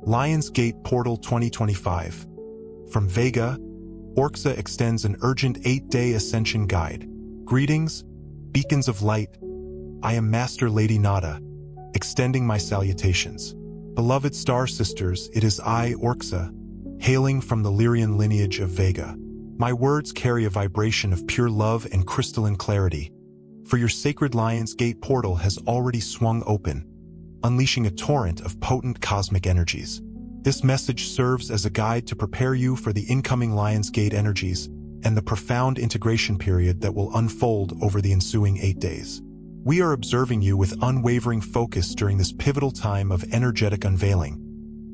Lion's Gate Portal 2025. From Vega, Orxa extends an urgent 8-day Ascension guide. Greetings, beacons of light. I am Master Lady Nada, extending my salutations. Beloved star sisters, it is I, Orxa, hailing from the Lyrian lineage of Vega. My words carry a vibration of pure love and crystalline clarity, for your sacred Lion's Gate portal has already swung open, unleashing a torrent of potent cosmic energies. This message serves as a guide to prepare you for the incoming Lion's Gate energies and the profound integration period that will unfold over the ensuing 8 days. We are observing you with unwavering focus during this pivotal time of energetic unveiling,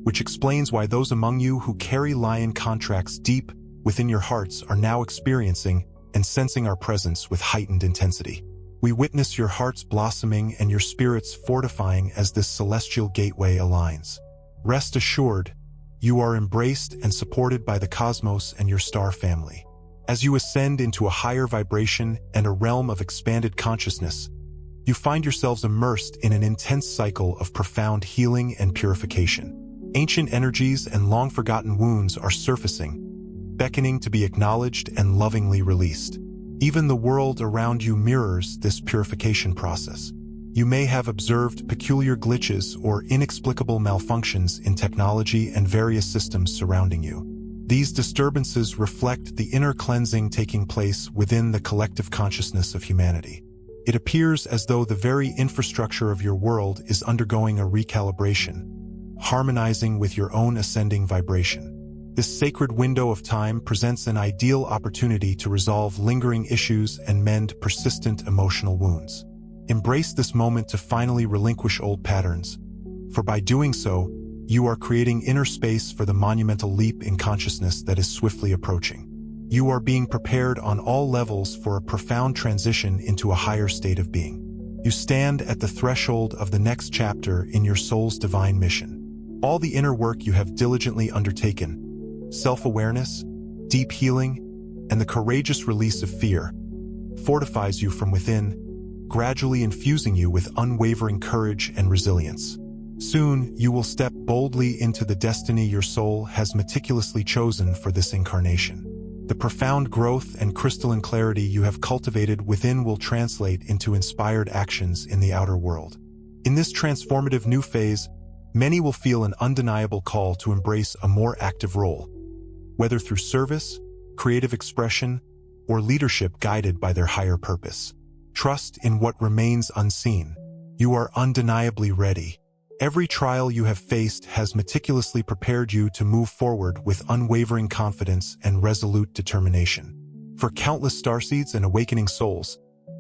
which explains why those among you who carry Lion contracts deep within your hearts are now experiencing and sensing our presence with heightened intensity. We witness your hearts blossoming and your spirits fortifying as this celestial gateway aligns. Rest assured, you are embraced and supported by the cosmos and your star family. As you ascend into a higher vibration and a realm of expanded consciousness, you find yourselves immersed in an intense cycle of profound healing and purification. Ancient energies and long-forgotten wounds are surfacing, beckoning to be acknowledged and lovingly released. Even the world around you mirrors this purification process. You may have observed peculiar glitches or inexplicable malfunctions in technology and various systems surrounding you. These disturbances reflect the inner cleansing taking place within the collective consciousness of humanity. It appears as though the very infrastructure of your world is undergoing a recalibration, harmonizing with your own ascending vibration. This sacred window of time presents an ideal opportunity to resolve lingering issues and mend persistent emotional wounds. Embrace this moment to finally relinquish old patterns, for by doing so, you are creating inner space for the monumental leap in consciousness that is swiftly approaching. You are being prepared on all levels for a profound transition into a higher state of being. You stand at the threshold of the next chapter in your soul's divine mission. All the inner work you have diligently undertaken, self-awareness, deep healing, and the courageous release of fear, fortifies you from within, gradually infusing you with unwavering courage and resilience. Soon, you will step boldly into the destiny your soul has meticulously chosen for this incarnation. The profound growth and crystalline clarity you have cultivated within will translate into inspired actions in the outer world. In this transformative new phase, many will feel an undeniable call to embrace a more active role, whether through service, creative expression, or leadership guided by their higher purpose. Trust in what remains unseen. You are undeniably ready. Every trial you have faced has meticulously prepared you to move forward with unwavering confidence and resolute determination. For countless starseeds and awakening souls,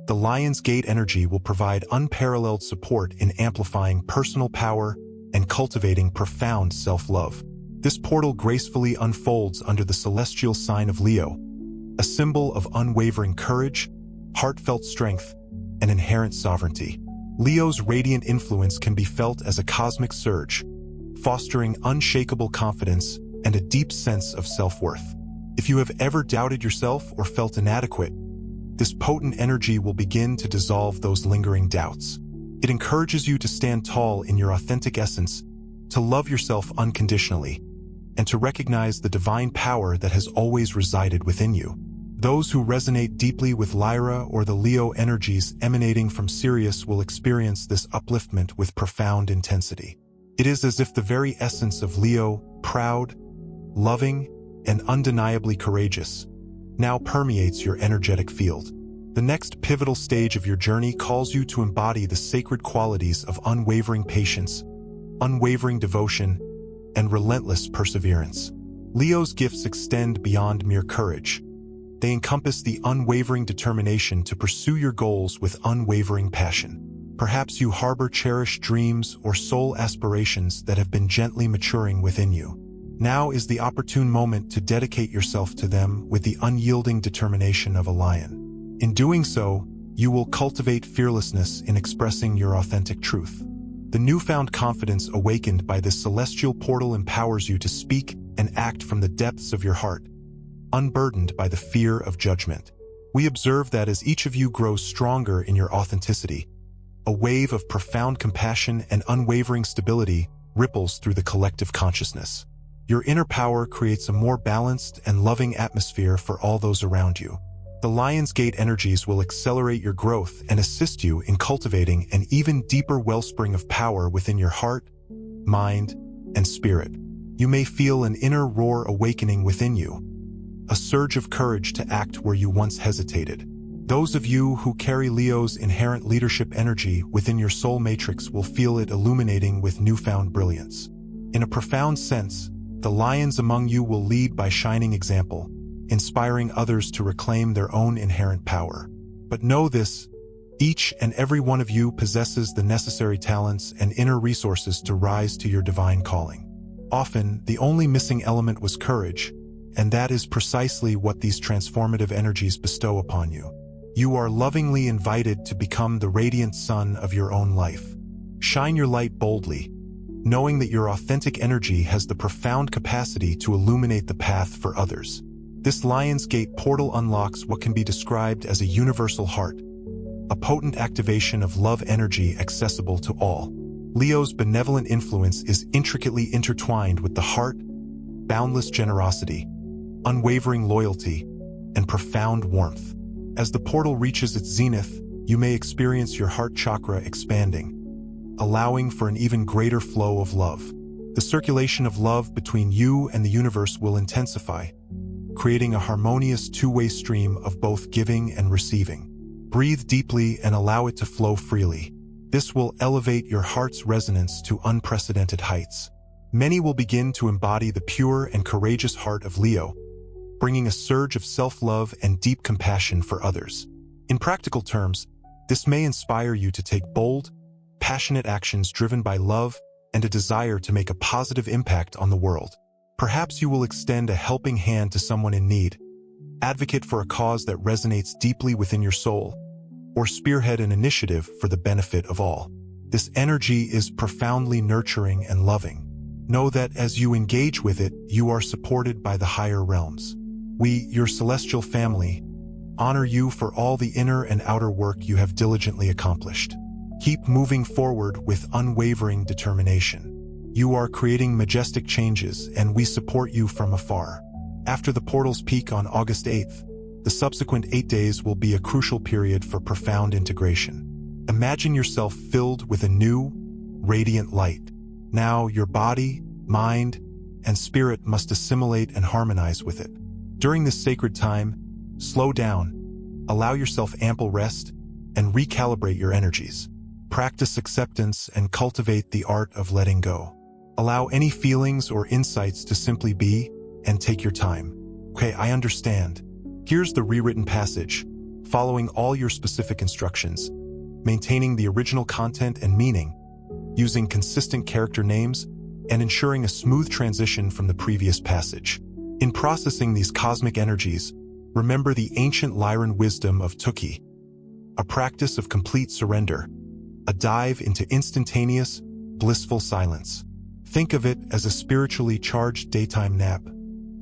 the Lion's Gate energy will provide unparalleled support in amplifying personal power and cultivating profound self-love. This portal gracefully unfolds under the celestial sign of Leo, a symbol of unwavering courage, heartfelt strength, and inherent sovereignty. Leo's radiant influence can be felt as a cosmic surge, fostering unshakable confidence and a deep sense of self-worth. If you have ever doubted yourself or felt inadequate, this potent energy will begin to dissolve those lingering doubts. It encourages you to stand tall in your authentic essence, to love yourself unconditionally, and to recognize the divine power that has always resided within you. Those who resonate deeply with Lyra or the Leo energies emanating from Sirius will experience this upliftment with profound intensity. It is as if the very essence of Leo, proud, loving, and undeniably courageous, now permeates your energetic field. The next pivotal stage of your journey calls you to embody the sacred qualities of unwavering patience, unwavering devotion, and relentless perseverance. Leo's gifts extend beyond mere courage. They encompass the unwavering determination to pursue your goals with unwavering passion. Perhaps you harbor cherished dreams or soul aspirations that have been gently maturing within you. Now is the opportune moment to dedicate yourself to them with the unyielding determination of a lion. In doing so, you will cultivate fearlessness in expressing your authentic truth. The newfound confidence awakened by this celestial portal empowers you to speak and act from the depths of your heart, unburdened by the fear of judgment. We observe that as each of you grows stronger in your authenticity, a wave of profound compassion and unwavering stability ripples through the collective consciousness. Your inner power creates a more balanced and loving atmosphere for all those around you. The Lion's Gate energies will accelerate your growth and assist you in cultivating an even deeper wellspring of power within your heart, mind, and spirit. You may feel an inner roar awakening within you, a surge of courage to act where you once hesitated. Those of you who carry Leo's inherent leadership energy within your soul matrix will feel it illuminating with newfound brilliance. In a profound sense, the lions among you will lead by shining example, inspiring others to reclaim their own inherent power. But know this, each and every one of you possesses the necessary talents and inner resources to rise to your divine calling. Often, the only missing element was courage, and that is precisely what these transformative energies bestow upon you. You are lovingly invited to become the radiant sun of your own life. Shine your light boldly, knowing that your authentic energy has the profound capacity to illuminate the path for others. This Lion's Gate portal unlocks what can be described as a universal heart, a potent activation of love energy accessible to all. Leo's benevolent influence is intricately intertwined with the heart, boundless generosity, unwavering loyalty, and profound warmth. As the portal reaches its zenith, you may experience your heart chakra expanding, allowing for an even greater flow of love. The circulation of love between you and the universe will intensify, creating a harmonious two-way stream of both giving and receiving. Breathe deeply and allow it to flow freely. This will elevate your heart's resonance to unprecedented heights. Many will begin to embody the pure and courageous heart of Leo, bringing a surge of self-love and deep compassion for others. In practical terms, this may inspire you to take bold, passionate actions driven by love and a desire to make a positive impact on the world. Perhaps you will extend a helping hand to someone in need, advocate for a cause that resonates deeply within your soul, or spearhead an initiative for the benefit of all. This energy is profoundly nurturing and loving. Know that as you engage with it, you are supported by the higher realms. We, your celestial family, honor you for all the inner and outer work you have diligently accomplished. Keep moving forward with unwavering determination. You are creating majestic changes, and we support you from afar. After the portal's peak on August 8th, the subsequent 8 days will be a crucial period for profound integration. Imagine yourself filled with a new, radiant light. Now your body, mind, and spirit must assimilate and harmonize with it. During this sacred time, slow down, allow yourself ample rest, and recalibrate your energies. Practice acceptance and cultivate the art of letting go. Allow any feelings or insights to simply be, and take your time. Okay, I understand. Here's the rewritten passage, following all your specific instructions, maintaining the original content and meaning, using consistent character names, and ensuring a smooth transition from the previous passage. In processing these cosmic energies, remember the ancient Lyran wisdom of Tuki, a practice of complete surrender, a dive into instantaneous, blissful silence. Think of it as a spiritually charged daytime nap,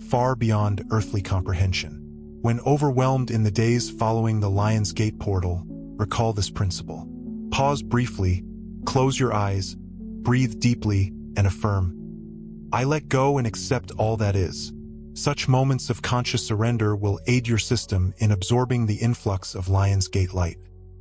far beyond earthly comprehension. When overwhelmed in the days following the Lion's Gate portal, recall this principle. Pause briefly, close your eyes, breathe deeply, and affirm, I let go and accept all that is. Such moments of conscious surrender will aid your system in absorbing the influx of Lion's Gate light.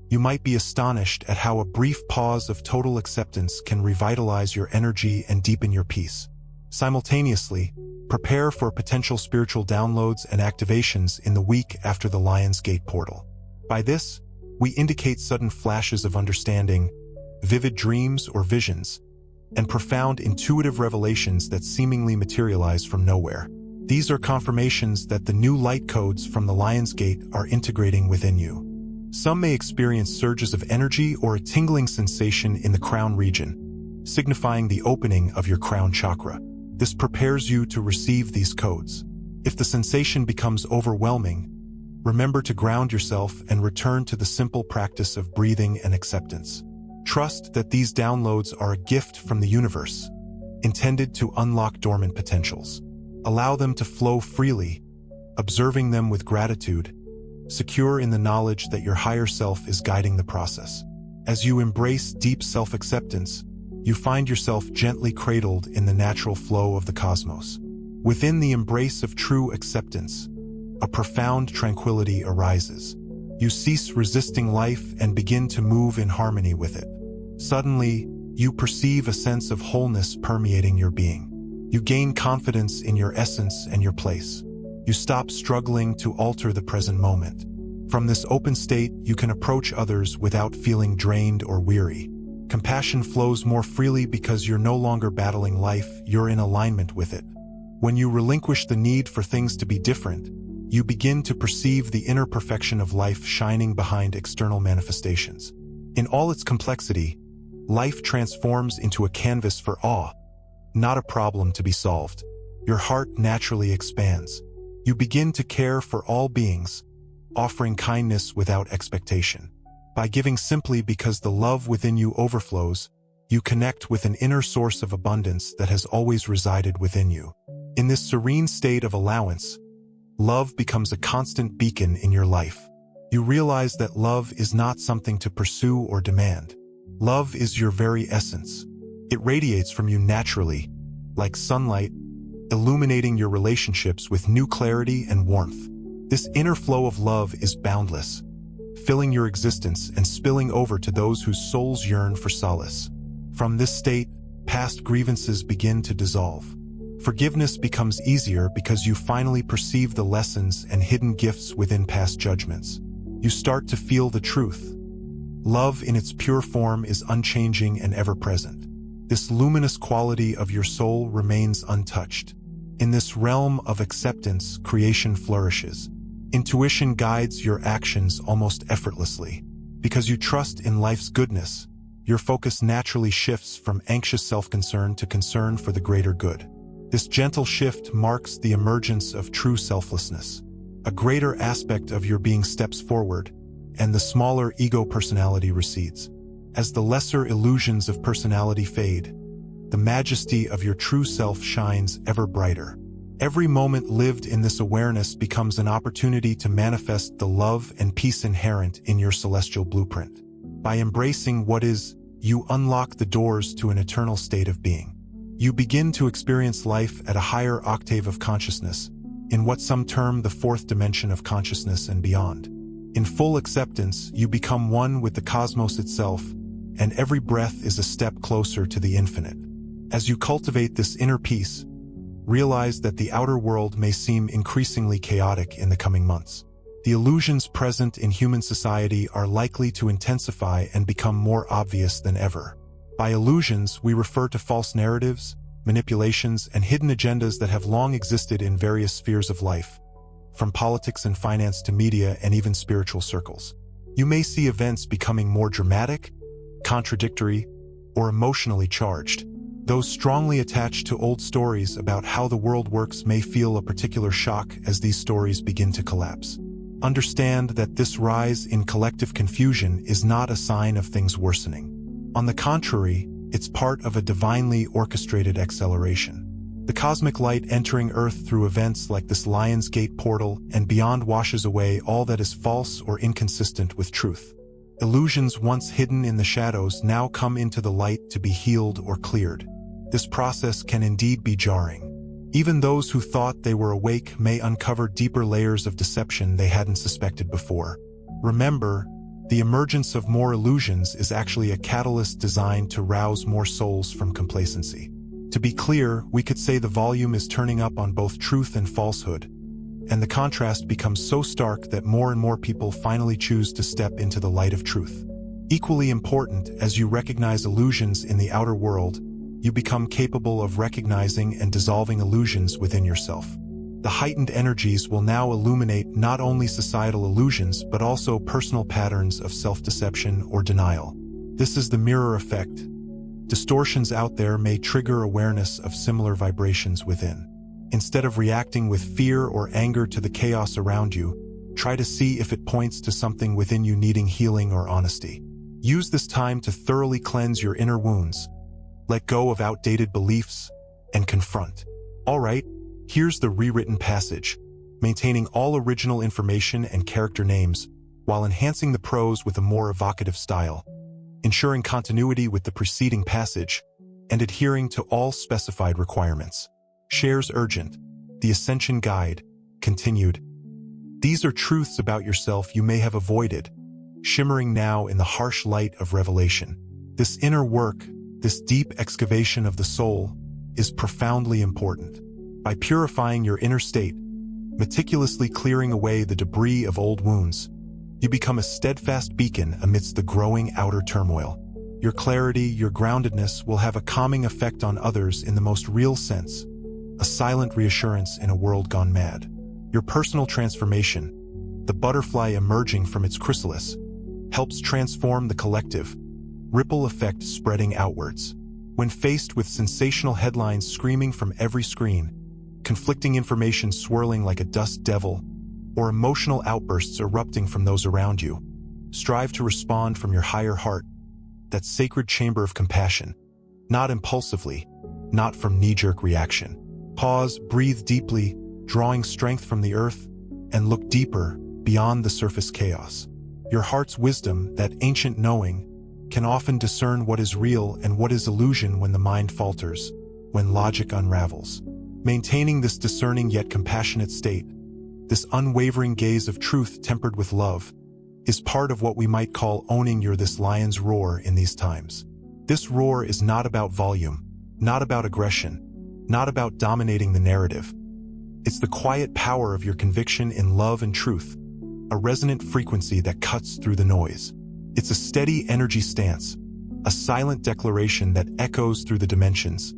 You might be astonished at how a brief pause of total acceptance can revitalize your energy and deepen your peace. Simultaneously, prepare for potential spiritual downloads and activations in the week after the Lion's Gate portal. By this, we indicate sudden flashes of understanding, vivid dreams or visions, and profound intuitive revelations that seemingly materialize from nowhere. These are confirmations that the new light codes from the Lion's Gate are integrating within you. Some may experience surges of energy or a tingling sensation in the crown region, signifying the opening of your crown chakra. This prepares you to receive these codes. If the sensation becomes overwhelming, remember to ground yourself and return to the simple practice of breathing and acceptance. Trust that these downloads are a gift from the universe, intended to unlock dormant potentials. Allow them to flow freely, observing them with gratitude, secure in the knowledge that your higher self is guiding the process. As you embrace deep self-acceptance, you find yourself gently cradled in the natural flow of the cosmos. Within the embrace of true acceptance, a profound tranquility arises. You cease resisting life and begin to move in harmony with it. Suddenly, you perceive a sense of wholeness permeating your being. You gain confidence in your essence and your place. You stop struggling to alter the present moment. From this open state, you can approach others without feeling drained or weary. Compassion flows more freely because you're no longer battling life, you're in alignment with it. When you relinquish the need for things to be different, you begin to perceive the inner perfection of life shining behind external manifestations. In all its complexity, life transforms into a canvas for awe, not a problem to be solved. Your heart naturally expands. You begin to care for all beings, offering kindness without expectation. By giving simply because the love within you overflows, you connect with an inner source of abundance that has always resided within you. In this serene state of allowance, love becomes a constant beacon in your life. You realize that love is not something to pursue or demand. Love is your very essence. It radiates from you naturally, like sunlight, illuminating your relationships with new clarity and warmth. This inner flow of love is boundless, filling your existence and spilling over to those whose souls yearn for solace. From this state, past grievances begin to dissolve. Forgiveness becomes easier because you finally perceive the lessons and hidden gifts within past judgments. You start to feel the truth. Love in its pure form is unchanging and ever-present. This luminous quality of your soul remains untouched. In this realm of acceptance, creation flourishes. Intuition guides your actions almost effortlessly. Because you trust in life's goodness, your focus naturally shifts from anxious self-concern to concern for the greater good. This gentle shift marks the emergence of true selflessness. A greater aspect of your being steps forward, and the smaller ego personality recedes. As the lesser illusions of personality fade, the majesty of your true self shines ever brighter. Every moment lived in this awareness becomes an opportunity to manifest the love and peace inherent in your celestial blueprint. By embracing what is, you unlock the doors to an eternal state of being. You begin to experience life at a higher octave of consciousness, in what some term the fourth dimension of consciousness and beyond. In full acceptance, you become one with the cosmos itself, and every breath is a step closer to the infinite. As you cultivate this inner peace, realize that the outer world may seem increasingly chaotic in the coming months. The illusions present in human society are likely to intensify and become more obvious than ever. By illusions, we refer to false narratives, manipulations, and hidden agendas that have long existed in various spheres of life, from politics and finance to media and even spiritual circles. You may see events becoming more dramatic, contradictory, or emotionally charged. Those strongly attached to old stories about how the world works may feel a particular shock as these stories begin to collapse. Understand that this rise in collective confusion is not a sign of things worsening. On the contrary, it's part of a divinely orchestrated acceleration. The cosmic light entering Earth through events like this Lion's Gate portal and beyond washes away all that is false or inconsistent with truth. Illusions once hidden in the shadows now come into the light to be healed or cleared. This process can indeed be jarring. Even those who thought they were awake may uncover deeper layers of deception they hadn't suspected before. Remember, the emergence of more illusions is actually a catalyst designed to rouse more souls from complacency. To be clear, we could say the volume is turning up on both truth and falsehood, and the contrast becomes so stark that more and more people finally choose to step into the light of truth. Equally important, as you recognize illusions in the outer world, you become capable of recognizing and dissolving illusions within yourself. The heightened energies will now illuminate not only societal illusions but also personal patterns of self-deception or denial. This is the mirror effect. Distortions out there may trigger awareness of similar vibrations within. Instead of reacting with fear or anger to the chaos around you, try to see if it points to something within you needing healing or honesty. Use this time to thoroughly cleanse your inner wounds, let go of outdated beliefs, and confront. All right, here's the rewritten passage, maintaining all original information and character names, while enhancing the prose with a more evocative style. Ensuring continuity with the preceding passage, and adhering to all specified requirements. Shares urgent. The Ascension Guide. Continued. These are truths about yourself you may have avoided, shimmering now in the harsh light of revelation. This inner work, this deep excavation of the soul, is profoundly important. By purifying your inner state, meticulously clearing away the debris of old wounds, you become a steadfast beacon amidst the growing outer turmoil. Your clarity, your groundedness will have a calming effect on others in the most real sense, a silent reassurance in a world gone mad. Your personal transformation, the butterfly emerging from its chrysalis, helps transform the collective, ripple effect spreading outwards. When faced with sensational headlines screaming from every screen, conflicting information swirling like a dust devil, or emotional outbursts erupting from those around you, strive to respond from your higher heart, that sacred chamber of compassion, not impulsively, not from knee-jerk reaction. Pause, breathe deeply, drawing strength from the earth, and look deeper, beyond the surface chaos. Your heart's wisdom, that ancient knowing, can often discern what is real and what is illusion when the mind falters, when logic unravels. Maintaining this discerning yet compassionate state, this unwavering gaze of truth tempered with love, is part of what we might call owning this lion's roar in these times. This roar is not about volume, not about aggression, not about dominating the narrative. It's the quiet power of your conviction in love and truth, a resonant frequency that cuts through the noise. It's a steady energy stance, a silent declaration that echoes through the dimensions.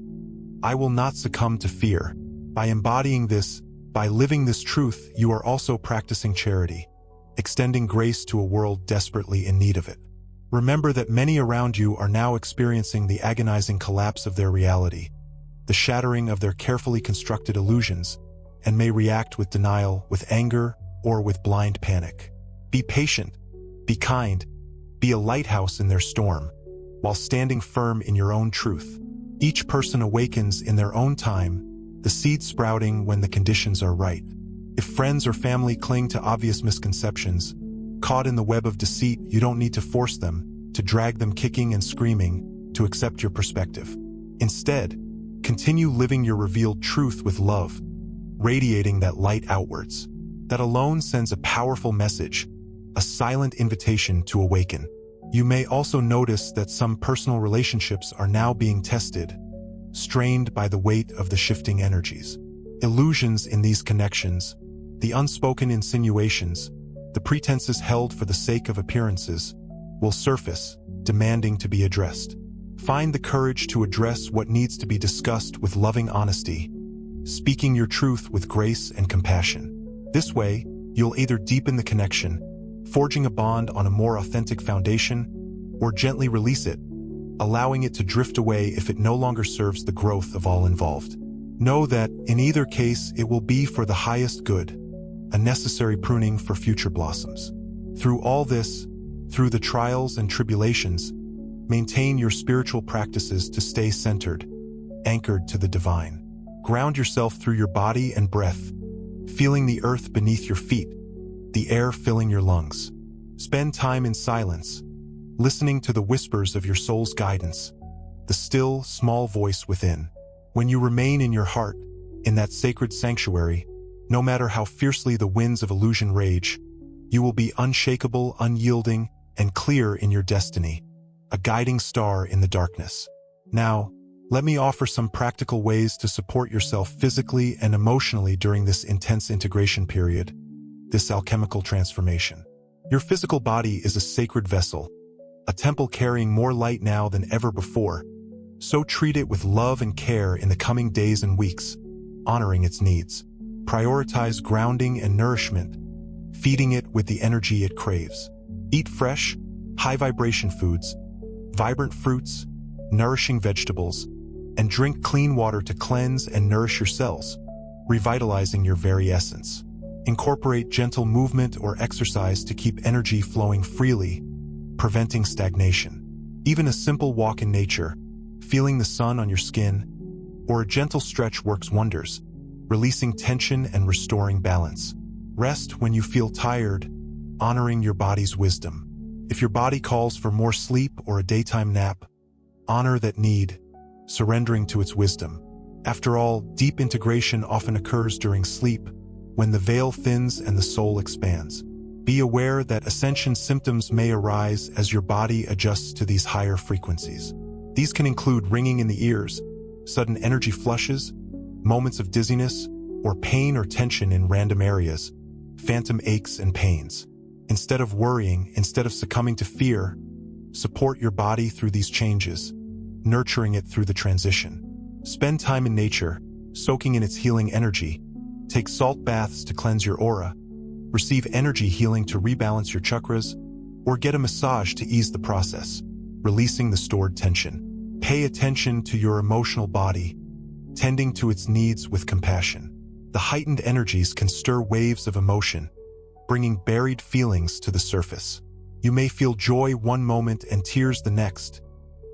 I will not succumb to fear. By embodying this, by living this truth, you are also practicing charity, extending grace to a world desperately in need of it. Remember that many around you are now experiencing the agonizing collapse of their reality, the shattering of their carefully constructed illusions, and may react with denial, with anger, or with blind panic. Be patient, be kind, be a lighthouse in their storm, while standing firm in your own truth. Each person awakens in their own time, the seed sprouting when the conditions are right. If friends or family cling to obvious misconceptions, caught in the web of deceit, you don't need to force them, to drag them kicking and screaming, to accept your perspective. Instead, continue living your revealed truth with love, radiating that light outwards. That alone sends a powerful message, a silent invitation to awaken. You may also notice that some personal relationships are now being tested, strained by the weight of the shifting energies. Illusions in these connections, the unspoken insinuations, the pretenses held for the sake of appearances, will surface, demanding to be addressed. Find the courage to address what needs to be discussed with loving honesty, speaking your truth with grace and compassion. This way, you'll either deepen the connection, forging a bond on a more authentic foundation, or gently release it, allowing it to drift away if it no longer serves the growth of all involved. Know that, in either case, it will be for the highest good, a necessary pruning for future blossoms. Through all this, through the trials and tribulations, maintain your spiritual practices to stay centered, anchored to the divine. Ground yourself through your body and breath, feeling the earth beneath your feet, the air filling your lungs. Spend time in silence, listening to the whispers of your soul's guidance, the still, small voice within. When you remain in your heart, in that sacred sanctuary, no matter how fiercely the winds of illusion rage, you will be unshakable, unyielding, and clear in your destiny, a guiding star in the darkness. Now, let me offer some practical ways to support yourself physically and emotionally during this intense integration period, this alchemical transformation. Your physical body is a sacred vessel, a temple carrying more light now than ever before, so treat it with love and care in the coming days and weeks, honoring its needs. Prioritize grounding and nourishment, feeding it with the energy it craves. Eat fresh, high-vibration foods, vibrant fruits, nourishing vegetables, and drink clean water to cleanse and nourish your cells, revitalizing your very essence. Incorporate gentle movement or exercise to keep energy flowing freely, preventing stagnation. Even a simple walk in nature, feeling the sun on your skin, or a gentle stretch works wonders, releasing tension and restoring balance. Rest when you feel tired, honoring your body's wisdom. If your body calls for more sleep or a daytime nap, honor that need. surrendering to its wisdom. After all, deep integration often occurs during sleep, when the veil thins and the soul expands. Be aware that ascension symptoms may arise as your body adjusts to these higher frequencies. These can include ringing in the ears, sudden energy flushes, moments of dizziness, or pain or tension in random areas, phantom aches and pains. Instead of worrying, instead of succumbing to fear, support your body through these changes, nurturing it through the transition. Spend time in nature, soaking in its healing energy. Take salt baths to cleanse your aura. Receive energy healing to rebalance your chakras, or get a massage to ease the process, releasing the stored tension. Pay attention to your emotional body, tending to its needs with compassion. The heightened energies can stir waves of emotion, bringing buried feelings to the surface. You may feel joy one moment and tears the next,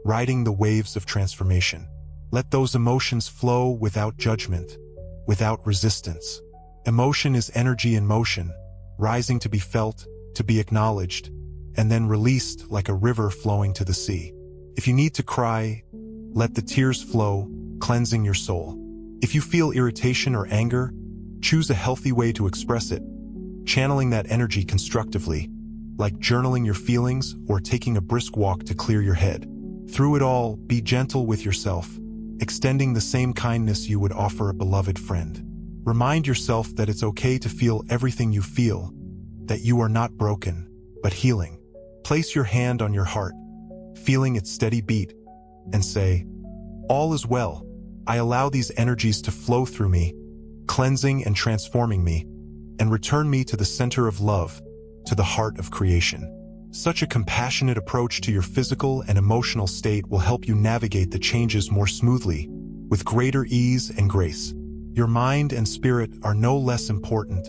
riding the waves of transformation. Let those emotions flow without judgment, without resistance. Emotion is energy in motion, rising to be felt, to be acknowledged, and then released like a river flowing to the sea. If you need to cry, let the tears flow, cleansing your soul. If you feel irritation or anger, choose a healthy way to express it, channeling that energy constructively, like journaling your feelings or taking a brisk walk to clear your head. Through it all, be gentle with yourself, extending the same kindness you would offer a beloved friend. Remind yourself that it's okay to feel everything you feel, that you are not broken, but healing. Place your hand on your heart, feeling its steady beat, and say, "All is well. I allow these energies to flow through me, cleansing and transforming me, and return me to the center of love, to the heart of creation." Such a compassionate approach to your physical and emotional state will help you navigate the changes more smoothly, with greater ease and grace. Your mind and spirit are no less important,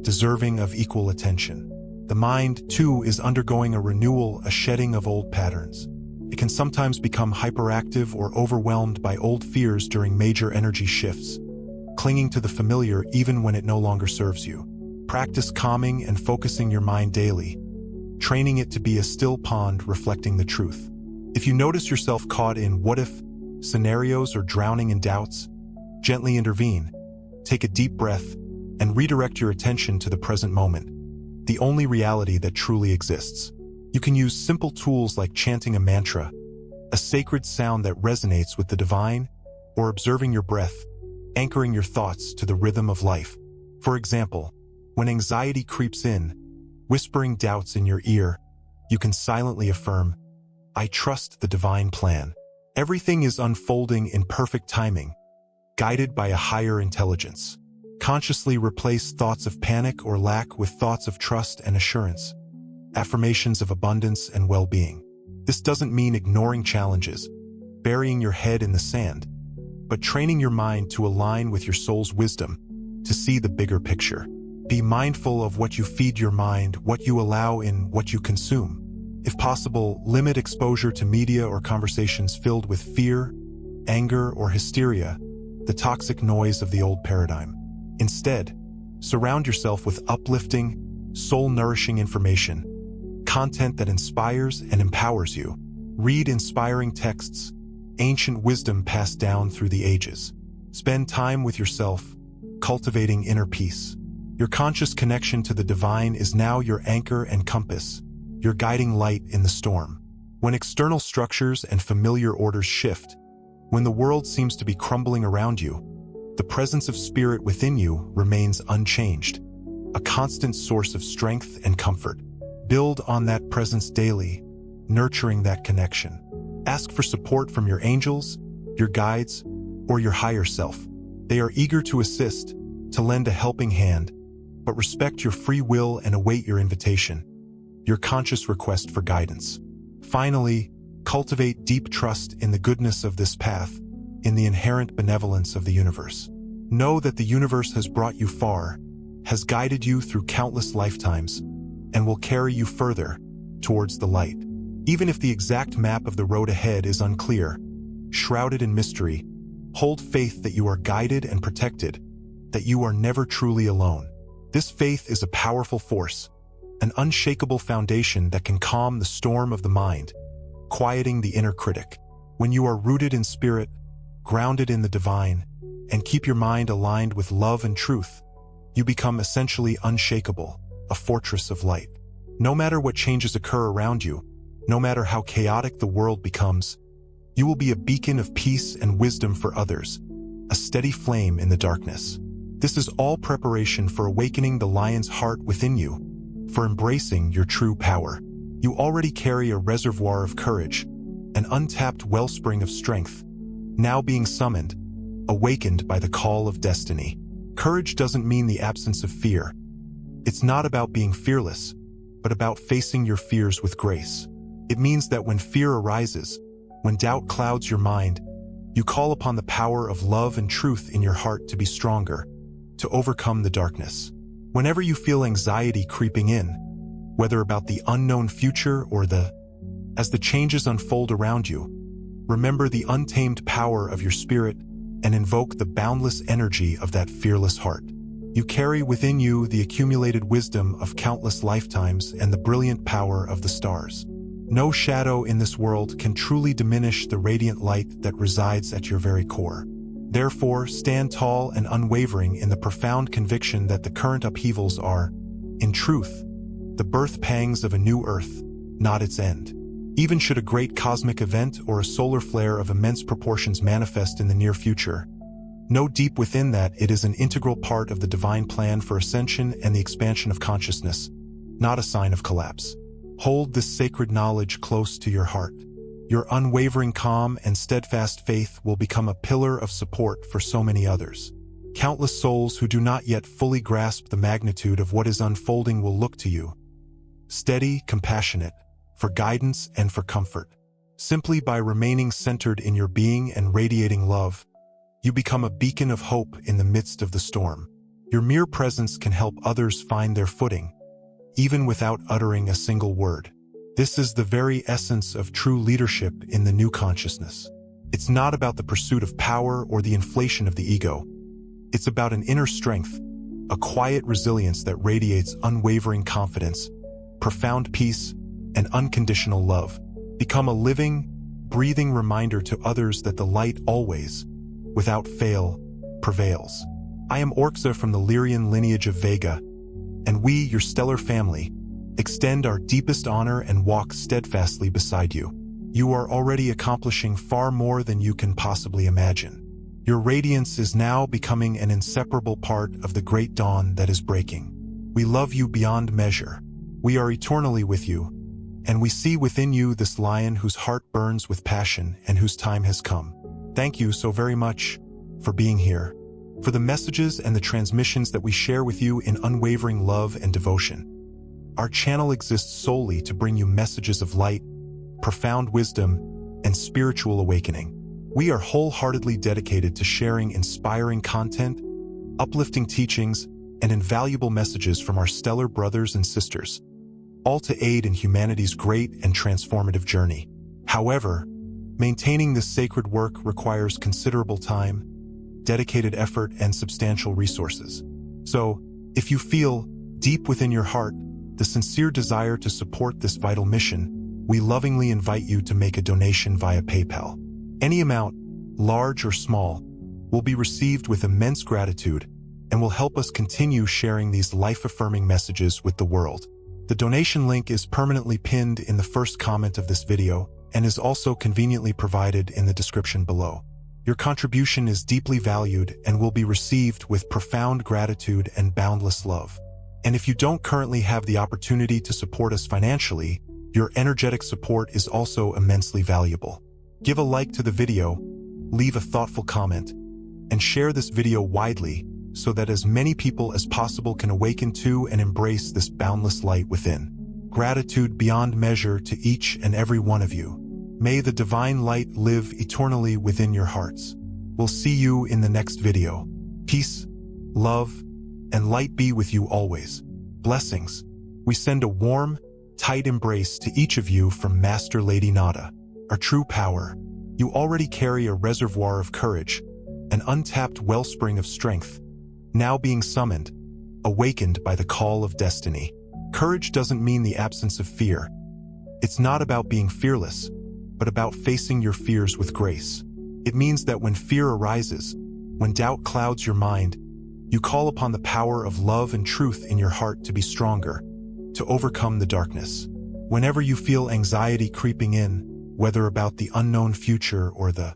deserving of equal attention. The mind, too, is undergoing a renewal, a shedding of old patterns. It can sometimes become hyperactive or overwhelmed by old fears during major energy shifts, clinging to the familiar even when it no longer serves you. Practice calming and focusing your mind daily, training it to be a still pond reflecting the truth. If you notice yourself caught in what-if scenarios or drowning in doubts, gently intervene, take a deep breath, and redirect your attention to the present moment, the only reality that truly exists. You can use simple tools like chanting a mantra, a sacred sound that resonates with the divine, or observing your breath, anchoring your thoughts to the rhythm of life. For example, when anxiety creeps in, whispering doubts in your ear, you can silently affirm, "I trust the divine plan. Everything is unfolding in perfect timing, guided by a higher intelligence." Consciously replace thoughts of panic or lack with thoughts of trust and assurance, affirmations of abundance and well-being. This doesn't mean ignoring challenges, burying your head in the sand, but training your mind to align with your soul's wisdom, to see the bigger picture. Be mindful of what you feed your mind, what you allow in, what you consume. If possible, limit exposure to media or conversations filled with fear, anger, or hysteria, the toxic noise of the old paradigm. Instead, surround yourself with uplifting, soul-nourishing information, content that inspires and empowers you. Read inspiring texts, ancient wisdom passed down through the ages. Spend time with yourself, cultivating inner peace. Your conscious connection to the divine is now your anchor and compass, your guiding light in the storm. When external structures and familiar orders shift, when the world seems to be crumbling around you, the presence of spirit within you remains unchanged, a constant source of strength and comfort. Build on that presence daily, nurturing that connection. Ask for support from your angels, your guides, or your higher self. They are eager to assist, to lend a helping hand, but respect your free will and await your invitation, your conscious request for guidance. Finally, cultivate deep trust in the goodness of this path, in the inherent benevolence of the universe. Know that the universe has brought you far, has guided you through countless lifetimes, and will carry you further towards the light. Even if the exact map of the road ahead is unclear, shrouded in mystery, hold faith that you are guided and protected, that you are never truly alone. This faith is a powerful force, an unshakable foundation that can calm the storm of the mind, quieting the inner critic. When you are rooted in spirit, grounded in the divine, and keep your mind aligned with love and truth, you become essentially unshakable, a fortress of light. No matter what changes occur around you, no matter how chaotic the world becomes, you will be a beacon of peace and wisdom for others, a steady flame in the darkness. This is all preparation for awakening the lion's heart within you, for embracing your true power. You already carry a reservoir of courage, an untapped wellspring of strength, now being summoned, awakened by the call of destiny. Courage doesn't mean the absence of fear. It's not about being fearless, but about facing your fears with grace. It means that when fear arises, when doubt clouds your mind, you call upon the power of love and truth in your heart to be stronger, to overcome the darkness. Whenever you feel anxiety creeping in, whether about the unknown future or as the changes unfold around you, remember the untamed power of your spirit and invoke the boundless energy of that fearless heart. You carry within you the accumulated wisdom of countless lifetimes and the brilliant power of the stars. No shadow in this world can truly diminish the radiant light that resides at your very core. Therefore, stand tall and unwavering in the profound conviction that the current upheavals are, in truth, the birth pangs of a new Earth, not its end. Even should a great cosmic event or a solar flare of immense proportions manifest in the near future, know deep within that it is an integral part of the divine plan for ascension and the expansion of consciousness, not a sign of collapse. Hold this sacred knowledge close to your heart. Your unwavering calm and steadfast faith will become a pillar of support for so many others. Countless souls who do not yet fully grasp the magnitude of what is unfolding will look to you, steady, compassionate, for guidance and for comfort. Simply by remaining centered in your being and radiating love, you become a beacon of hope in the midst of the storm. Your mere presence can help others find their footing, even without uttering a single word. This is the very essence of true leadership in the new consciousness. It's not about the pursuit of power or the inflation of the ego. It's about an inner strength, a quiet resilience that radiates unwavering confidence, profound peace, and unconditional love. Become a living, breathing reminder to others that the light always, without fail, prevails. I am Orxa from the Lyrian lineage of Vega, and we, your stellar family, extend our deepest honor and walk steadfastly beside you. You are already accomplishing far more than you can possibly imagine. Your radiance is now becoming an inseparable part of the great dawn that is breaking. We love you beyond measure. We are eternally with you, and we see within you this lion whose heart burns with passion and whose time has come. Thank you so very much for being here, for the messages and the transmissions that we share with you in unwavering love and devotion. Our channel exists solely to bring you messages of light, profound wisdom, and spiritual awakening. We are wholeheartedly dedicated to sharing inspiring content, uplifting teachings, and invaluable messages from our stellar brothers and sisters, all to aid in humanity's great and transformative journey. However, maintaining this sacred work requires considerable time, dedicated effort, and substantial resources. So, if you feel, deep within your heart, the sincere desire to support this vital mission, we lovingly invite you to make a donation via PayPal. Any amount, large or small, will be received with immense gratitude and will help us continue sharing these life-affirming messages with the world. The donation link is permanently pinned in the first comment of this video and is also conveniently provided in the description below. Your contribution is deeply valued and will be received with profound gratitude and boundless love. And if you don't currently have the opportunity to support us financially, your energetic support is also immensely valuable. Give a like to the video, leave a thoughtful comment, and share this video widely so that as many people as possible can awaken to and embrace this boundless light within. Gratitude beyond measure to each and every one of you. May the divine light live eternally within your hearts. We'll see you in the next video. Peace, love, and light be with you always. Blessings. We send a warm, tight embrace to each of you from Master Lady Nada. Our true power. You already carry a reservoir of courage, an untapped wellspring of strength, now being summoned, awakened by the call of destiny. Courage doesn't mean the absence of fear. It's not about being fearless, but about facing your fears with grace. It means that when fear arises, when doubt clouds your mind, you call upon the power of love and truth in your heart to be stronger, to overcome the darkness. Whenever you feel anxiety creeping in, whether about the unknown future or the